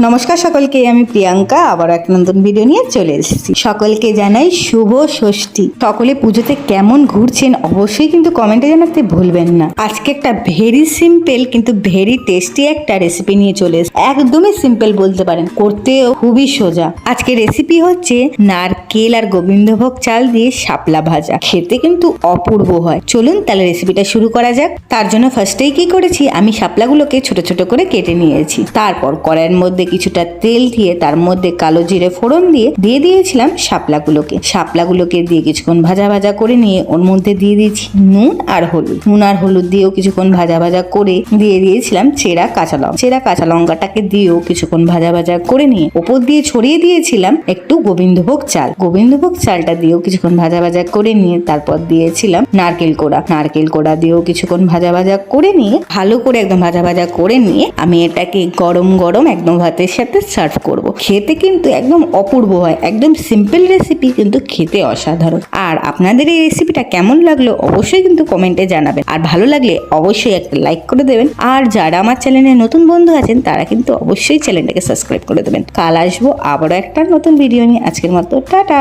নমস্কার সকলকে, আমি প্রিয়াঙ্কা আবার এক নতুন ভিডিও নিয়ে চলে এসেছি। সকলকে জানাই শুভ ষষ্ঠী। সকলে পুজোতে কেমন ঘুরছেন অবশ্যই কিন্তু কমেন্টে জানাতে ভুলবেন না। আজকে একটা ভেরি সিম্পল কিন্তু ভেরি টেস্টি একটা রেসিপি নিয়ে চলে এসেছি। একদমই সিম্পল বলতে পারেন, করতেও খুবই সোজা। আজকে রেসিপি হচ্ছে নারকেল আর গোবিন্দভোগ চাল দিয়ে শাপলা ভাজা। খেতে কিন্তু অপূর্ব হয়। চলুন তাহলে রেসিপিটা শুরু করা যাক। তার জন্য ফার্স্টেই কি করেছি, আমি শাপলাগুলোকে ছোট ছোট করে কেটে নিয়েছি। তারপর কড়াইয়ের মধ্যে কিছুটা তেল দিয়ে তার মধ্যে কালো জিরে ফোড়ন দিয়ে দিয়েছিলাম শাপলাগুলোকে দিয়ে কিছুক্ষণ ভাজা ভাজা করে নিয়ে ওর মধ্যে দিয়ে দিয়েছি নুন আর হলুদ দিয়েও কিছুক্ষণ ভাজা ভাজা করে দিয়ে দিয়েছিলাম চেরা কাঁচা লঙ্কাটাকে দিয়েও কিছুক্ষণ ভাজা ভাজা করে নিয়ে ওপর দিয়ে ছড়িয়ে দিয়েছিলাম একটু গোবিন্দভোগ চালটা দিয়েও কিছুক্ষণ ভাজা ভাজা করে নিয়ে তারপর দিয়েছিলাম নারকেল কোড়া দিয়েও কিছুক্ষণ ভাজা ভাজা করে নিয়ে ভালো করে একদম ভাজা ভাজা করে নিয়ে আমি এটাকে গরম গরম একদম ভাতের সাথে সার্ভ করব। খেতে কিন্তু একদম অপূর্ব হয়। একদম সিম্পল রেসিপি কিন্তু খেতে অসাধারণ। আর আপনাদের এই রেসিপিটা কেমন লাগলো অবশ্যই কিন্তু কমেন্টে জানাবেন। আর ভালো লাগলে অবশ্যই একটা লাইক করে দেবেন। আর যারা আমার চ্যানেলে নতুন বন্ধু আছেন তারা কিন্তু অবশ্যই চ্যানেলটাকে সাবস্ক্রাইব করে দেবেন। কাল আসবো আবারও একটা নতুন ভিডিও নিয়ে। আজকের মতো টাটা।